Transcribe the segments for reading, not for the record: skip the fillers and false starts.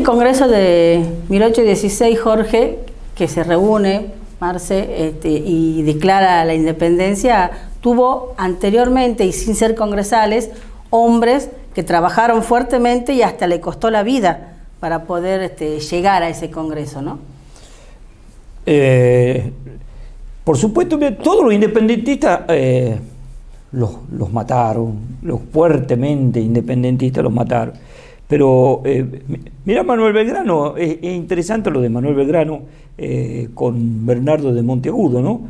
Ese congreso de 1816, Jorge, que se reúne, Marce, y declara la independencia, tuvo anteriormente, y sin ser congresales, hombres que trabajaron fuertemente y hasta le costó la vida para poder llegar a ese congreso, ¿no? Por supuesto, todos los independentistas los mataron, los fuertemente independentistas los mataron. Pero mira, Manuel Belgrano, es interesante lo de Manuel Belgrano con Bernardo de Monteagudo, ¿no?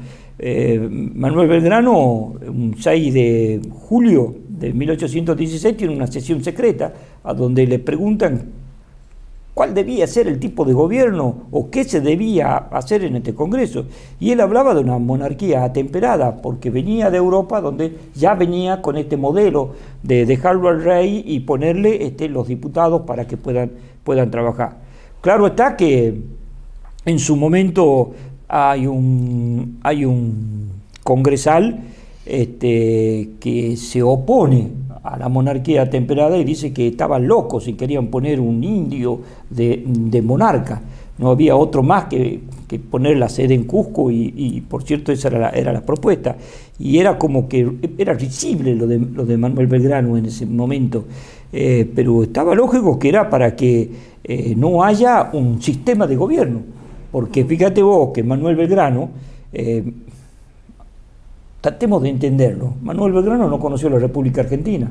Manuel Belgrano, un 6 de julio de 1816, tiene una sesión secreta a donde le preguntan cuál debía ser el tipo de gobierno o qué se debía hacer en este Congreso. Y él hablaba de una monarquía atemperada, porque venía de Europa, donde ya venía con este modelo de dejarlo al rey y ponerle los diputados para que puedan trabajar. Claro está que en su momento hay un congresal que se opone a la monarquía temperada y dice que estaban locos y querían poner un indio de monarca. No había otro más que poner la sede en Cusco y por cierto esa era la propuesta. Y era como que era risible lo de Manuel Belgrano en ese momento, pero estaba lógico que era para que no haya un sistema de gobierno, porque fíjate vos que Manuel Belgrano, tratemos de entenderlo. Manuel Belgrano no conoció la República Argentina.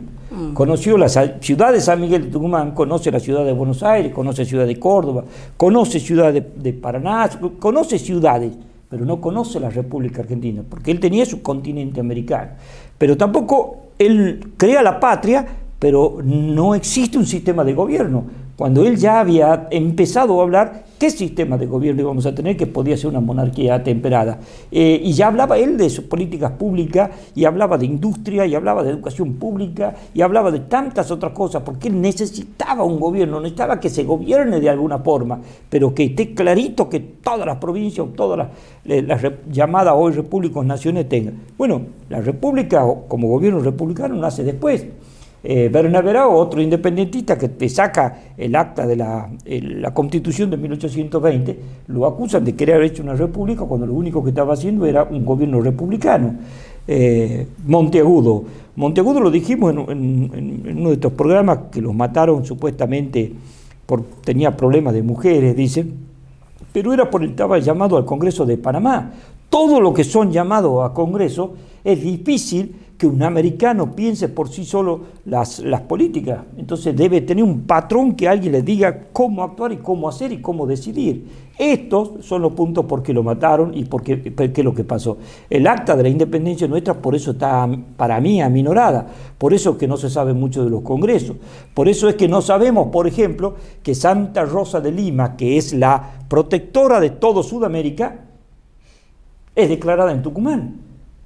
Conoció la ciudad de San Miguel de Tucumán, conoce la ciudad de Buenos Aires, conoce la ciudad de Córdoba, conoce ciudad de Paraná, conoce ciudades, pero no conoce la República Argentina, porque él tenía su continente americano. Pero tampoco él crea la patria, pero no existe un sistema de gobierno. Cuando él ya había empezado a hablar qué sistema de gobierno íbamos a tener, que podía ser una monarquía atemperada. Y ya hablaba él de sus políticas públicas, y hablaba de industria, y hablaba de educación pública, y hablaba de tantas otras cosas, porque él necesitaba un gobierno, necesitaba que se gobierne de alguna forma, pero que esté clarito que todas las provincias, todas las llamadas hoy repúblicas, naciones tengan. Bueno, la república como gobierno republicano nace después. Bernabé, otro independentista que te saca el acta de la Constitución de 1820, lo acusan de querer haber hecho una república cuando lo único que estaba haciendo era un gobierno republicano. Monteagudo lo dijimos en uno de estos programas, que los mataron supuestamente tenía problemas de mujeres, dicen, pero estaba llamado al Congreso de Panamá. Todo lo que son llamados a Congreso es difícil que un americano piense por sí solo las políticas. Entonces debe tener un patrón que alguien le diga cómo actuar y cómo hacer y cómo decidir. Estos son los puntos por qué lo mataron y por qué es lo que pasó. El acta de la independencia nuestra por eso está para mí aminorada, por eso es que no se sabe mucho de los congresos, por eso es que no sabemos, por ejemplo, que Santa Rosa de Lima, que es la protectora de todo Sudamérica, es declarada en Tucumán,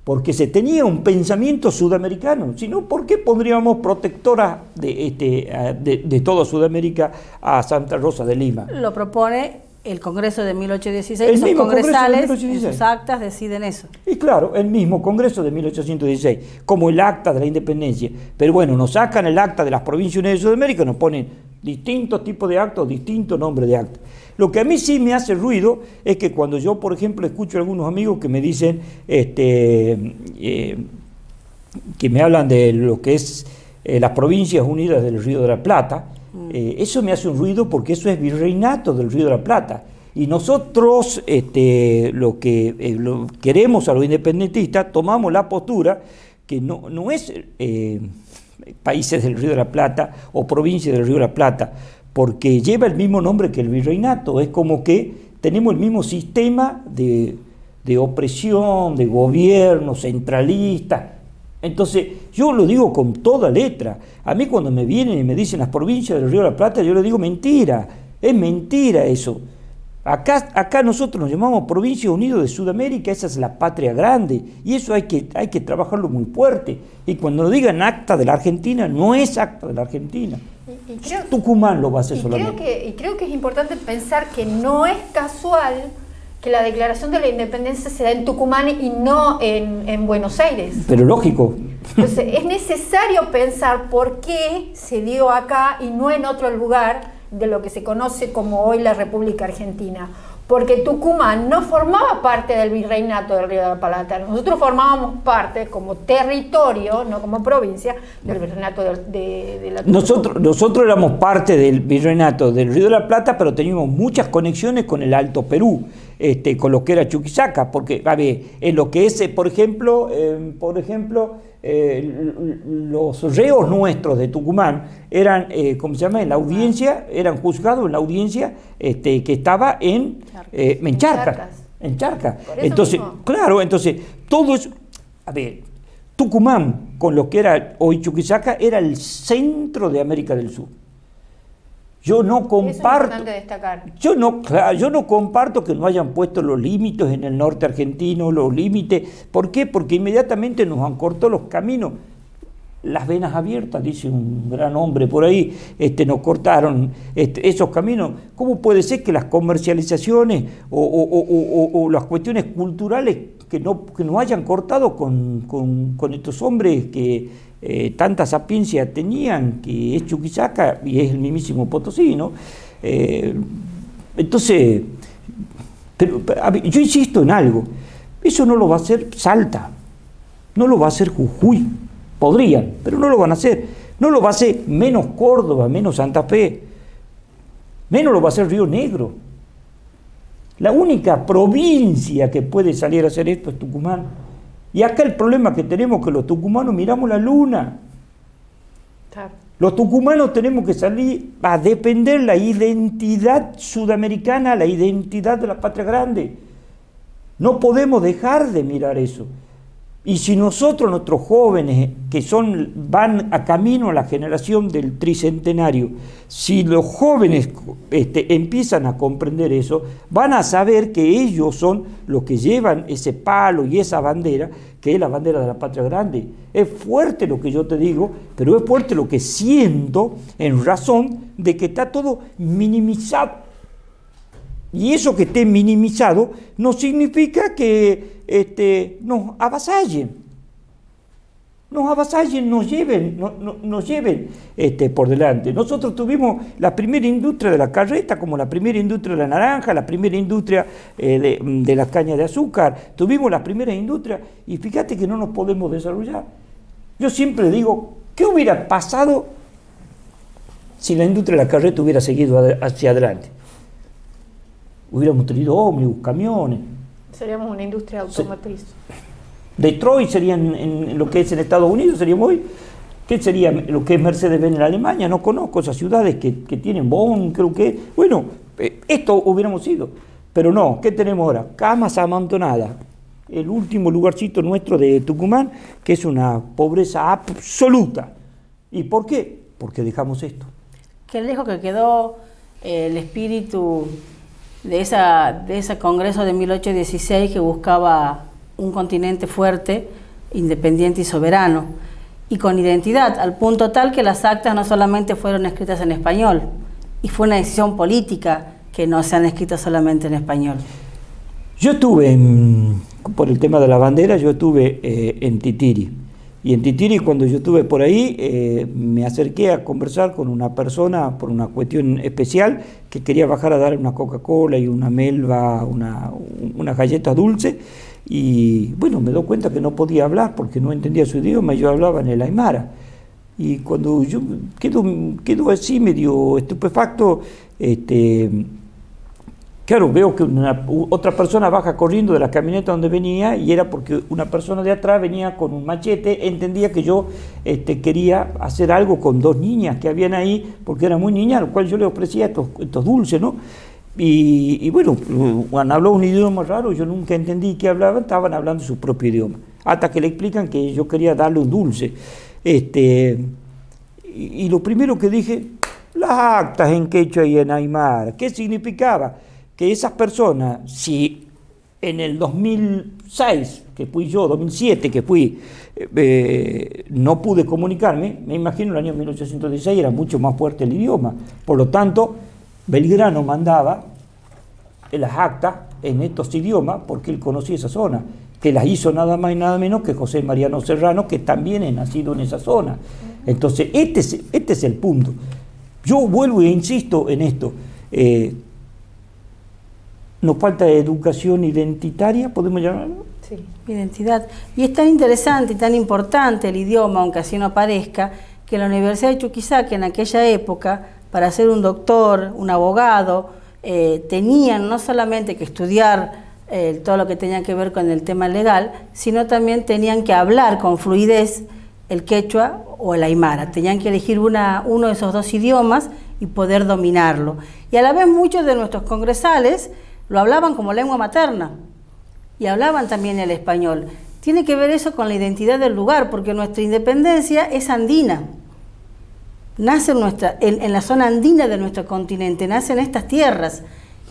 porque se tenía un pensamiento sudamericano. Si no, ¿por qué pondríamos protectora de toda Sudamérica a Santa Rosa de Lima? Lo propone el Congreso de 1816, los congresales en sus actas deciden eso. Y claro, el mismo Congreso de 1816, como el acta de la independencia. Pero bueno, nos sacan el acta de las Provincias Unidas de Sudamérica, nos ponen distintos tipos de actos, distintos nombres de actas. Lo que a mí sí me hace ruido es que cuando yo, por ejemplo, escucho a algunos amigos que me dicen, que me hablan de lo que es las Provincias Unidas del Río de la Plata, eso me hace un ruido porque eso es virreinato del Río de la Plata. Y nosotros, lo que queremos a los independentistas, tomamos la postura que no es países del Río de la Plata o provincias del Río de la Plata, porque lleva el mismo nombre que el virreinato. Es como que tenemos el mismo sistema de opresión, de gobierno centralista. Entonces, yo lo digo con toda letra. A mí cuando me vienen y me dicen las provincias del Río de la Plata, yo le digo mentira, es mentira eso. Acá nosotros nos llamamos Provincias Unidas de Sudamérica, esa es la patria grande, y eso hay que trabajarlo muy fuerte. Y cuando nos digan acta de la Argentina, no es acta de la Argentina. Tucumán lo va a hacer solamente. Creo que es importante pensar que no es casual que la declaración de la independencia se da en Tucumán y no en Buenos Aires. Pero lógico. Entonces, es necesario pensar por qué se dio acá y no en otro lugar de lo que se conoce como hoy la República Argentina, porque Tucumán no formaba parte del virreinato del Río de la Plata. Nosotros formábamos parte como territorio, no como provincia, del virreinato de la Nosotros éramos parte del virreinato del Río de la Plata, pero teníamos muchas conexiones con el Alto Perú, con lo que era Chuquisaca, porque, a ver, en lo que es, por ejemplo, los reos nuestros de Tucumán eran, ¿cómo se llama?, en la audiencia, eran juzgados en la audiencia que estaba en Charcas. Entonces, claro, entonces, todo eso, a ver, Tucumán, con lo que era hoy Chuquisaca, era el centro de América del Sur. Yo no comparto, yo no comparto que no hayan puesto los límites en el norte argentino, los límites. ¿Por qué? Porque inmediatamente nos han cortado los caminos. Las venas abiertas, dice un gran hombre por ahí, nos cortaron esos caminos. ¿Cómo puede ser que las comercializaciones o las cuestiones culturales que no hayan cortado con estos hombres que tanta sapiencia tenían, que es Chuquisaca y es el mismísimo Potosí, ¿no? Entonces, yo insisto en algo, eso no lo va a hacer Salta, no lo va a hacer Jujuy, podrían, pero no lo van a hacer, no lo va a hacer menos Córdoba, menos Santa Fe, menos lo va a hacer Río Negro. La única provincia que puede salir a hacer esto es Tucumán. Y acá el problema que tenemos es que los tucumanos miramos la luna. Claro. Los tucumanos tenemos que salir a defender la identidad sudamericana, la identidad de la patria grande. No podemos dejar de mirar eso. Y si nosotros, nuestros jóvenes, que van a camino a la generación del tricentenario, si los jóvenes empiezan a comprender eso, van a saber que ellos son los que llevan ese palo y esa bandera, que es la bandera de la patria grande. Es fuerte lo que yo te digo, pero es fuerte lo que siento en razón de que está todo minimizado. Y eso que esté minimizado no significa que nos avasallen, nos lleven por delante. Nosotros tuvimos la primera industria de la carreta, como la primera industria de la naranja, la primera industria de las cañas de azúcar, tuvimos la primera industria y fíjate que no nos podemos desarrollar. Yo siempre digo, ¿qué hubiera pasado si la industria de la carreta hubiera seguido hacia adelante? Hubiéramos tenido ómnibus, camiones. Seríamos una industria automotriz. Detroit sería en lo que es en Estados Unidos, seríamos hoy. ¿Qué sería lo que es Mercedes-Benz en Alemania? No conozco esas ciudades que tienen Bonn, creo que... Bueno, esto hubiéramos sido. Pero no, ¿qué tenemos ahora? Camas amontonadas. El último lugarcito nuestro de Tucumán, que es una pobreza absoluta. ¿Y por qué? Porque dejamos esto. Qué lejos que quedó el espíritu de ese congreso de 1816 que buscaba un continente fuerte, independiente y soberano, y con identidad, al punto tal que las actas no solamente fueron escritas en español, y fue una decisión política que no se han escrito solamente en español. Yo estuve, por el tema de la bandera, yo estuve en Titiri. Y en Titiri, cuando yo estuve por ahí, me acerqué a conversar con una persona por una cuestión especial que quería bajar a dar una Coca-Cola y una melva, unas galletas dulces. Y bueno, me doy cuenta que no podía hablar porque no entendía su idioma y yo hablaba en el aymara. Y cuando yo quedo así medio estupefacto, claro, veo que otra persona baja corriendo de la camioneta donde venía y era porque una persona de atrás venía con un machete, entendía que yo quería hacer algo con dos niñas que habían ahí, porque eran muy niñas, a lo cual yo le ofrecía estos dulces, ¿no? Y bueno, habló un idioma raro, yo nunca entendí qué hablaban, estaban hablando su propio idioma, hasta que le explican que yo quería darle un dulce. Y lo primero que dije, las actas en quechua y en aymara, ¿qué significaba? Que esas personas, si en el 2006, que fui yo, 2007, que fui, no pude comunicarme, me imagino el año 1816 era mucho más fuerte el idioma. Por lo tanto, Belgrano mandaba las actas en estos idiomas porque él conocía esa zona, que las hizo nada más y nada menos que José Mariano Serrano, que también es nacido en esa zona. Entonces, este es el punto. Yo vuelvo e insisto en esto. Nos falta educación identitaria, ¿podemos llamarlo? Sí. Identidad. Y es tan interesante y tan importante el idioma, aunque así no parezca, que la Universidad de Chuquisaca en aquella época, para ser un doctor, un abogado, tenían no solamente que estudiar todo lo que tenía que ver con el tema legal, sino también tenían que hablar con fluidez el quechua o el aymara. Tenían que elegir uno de esos dos idiomas y poder dominarlo. Y a la vez muchos de nuestros congresales lo hablaban como lengua materna y hablaban también el español. Tiene que ver eso con la identidad del lugar, porque nuestra independencia es andina. Nace en la zona andina de nuestro continente, nace en estas tierras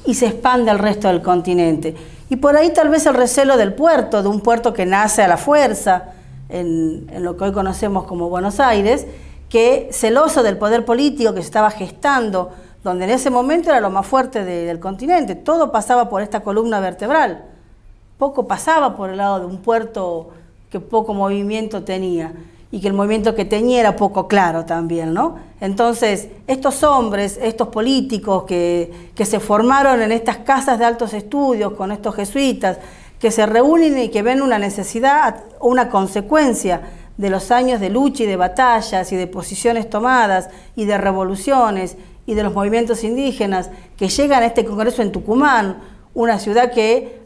y se expande al resto del continente. Y por ahí tal vez el recelo del puerto, de un puerto que nace a la fuerza, en lo que hoy conocemos como Buenos Aires, que celoso del poder político que se estaba gestando, donde en ese momento era lo más fuerte del continente, todo pasaba por esta columna vertebral, poco pasaba por el lado de un puerto que poco movimiento tenía, y que el movimiento que tenía era poco claro también, ¿no? Entonces, estos hombres, estos políticos que se formaron en estas casas de altos estudios con estos jesuitas, que se reúnen y que ven una necesidad, una consecuencia de los años de lucha y de batallas y de posiciones tomadas y de revoluciones y de los movimientos indígenas, que llegan a este congreso en Tucumán, una ciudad que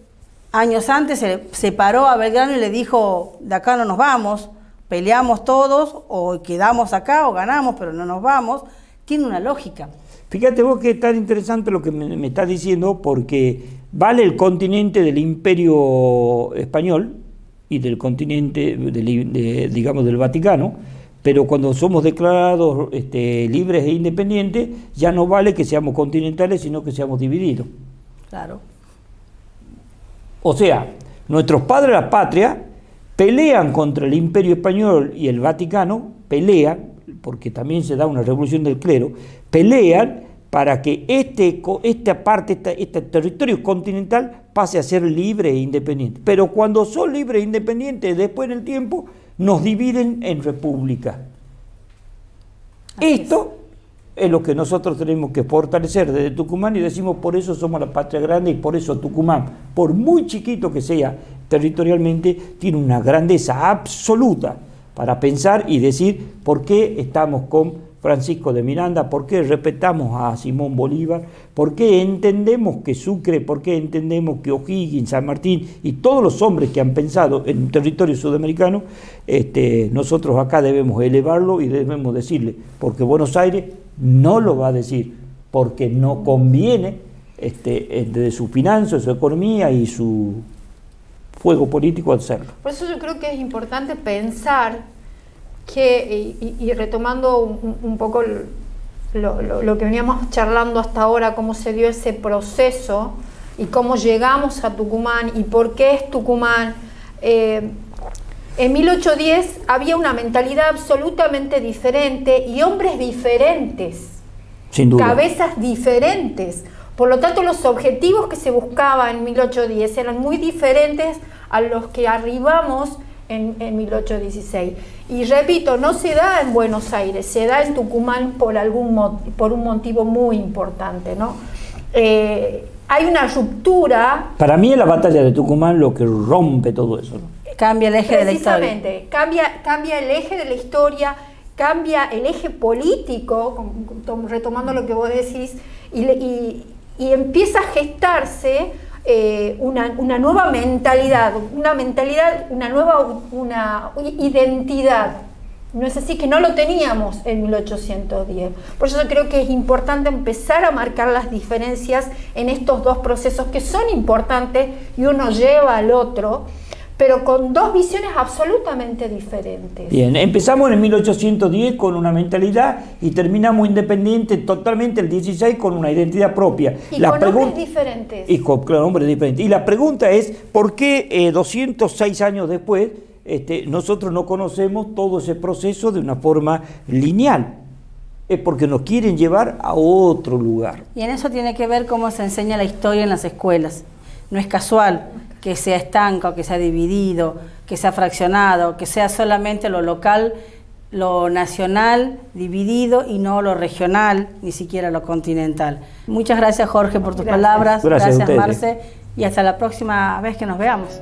años antes se paró a Belgrano y le dijo, de acá no nos vamos, peleamos todos, o quedamos acá, o ganamos, pero no nos vamos, tiene una lógica. Fíjate vos que es tan interesante lo que me estás diciendo, porque vale el continente del Imperio Español y del continente, digamos, del Vaticano, pero cuando somos declarados libres e independientes, ya no vale que seamos continentales, sino que seamos divididos. Claro. O sea, nuestros padres de la patria pelean contra el Imperio Español y el Vaticano, pelean, porque también se da una revolución del clero, pelean para que esta parte, este territorio continental pase a ser libre e independiente. Pero cuando son libres e independientes, después en el tiempo, nos dividen en repúblicas. Esto es lo que nosotros tenemos que fortalecer desde Tucumán, y decimos, por eso somos la patria grande, y por eso Tucumán, por muy chiquito que sea territorialmente, tiene una grandeza absoluta para pensar y decir por qué estamos con Francisco de Miranda, por qué respetamos a Simón Bolívar, por qué entendemos que Sucre, por qué entendemos que O'Higgins, San Martín y todos los hombres que han pensado en un territorio sudamericano, nosotros acá debemos elevarlo y debemos decirle, porque Buenos Aires no lo va a decir, porque no conviene desde su finanza, su economía y su fuego político hacerlo. Por eso yo creo que es importante pensar que, y retomando un poco lo que veníamos charlando hasta ahora, cómo se dio ese proceso y cómo llegamos a Tucumán y por qué es Tucumán. En 1810 había una mentalidad absolutamente diferente y hombres diferentes, sin duda, cabezas diferentes. Por lo tanto, los objetivos que se buscaban en 1810 eran muy diferentes a los que arribamos en 1816. Y repito, no se da en Buenos Aires, se da en Tucumán por un motivo muy importante, ¿no? Hay una ruptura. Para mí es la batalla de Tucumán lo que rompe todo eso, ¿no? Cambia el eje de la historia. Precisamente, cambia el eje de la historia, cambia el eje político, retomando lo que vos decís, y empieza a gestarse una nueva mentalidad, una nueva identidad. No es así, que no lo teníamos en 1810. Por eso yo creo que es importante empezar a marcar las diferencias en estos dos procesos que son importantes y uno lleva al otro, pero con dos visiones absolutamente diferentes. Bien, empezamos en 1810 con una mentalidad y terminamos independientes totalmente el 16 con una identidad propia. Y con hombres diferentes. Y con hombres diferentes. Y la pregunta es, ¿por qué 206 años después nosotros no conocemos todo ese proceso de una forma lineal? Es porque nos quieren llevar a otro lugar. Y en eso tiene que ver cómo se enseña la historia en las escuelas. No es casual que sea estanco, que sea dividido, que sea fraccionado, que sea solamente lo local lo nacional dividido y no lo regional, ni siquiera lo continental. Muchas gracias, Jorge, por tus palabras. Gracias Marce, y hasta la próxima vez que nos veamos.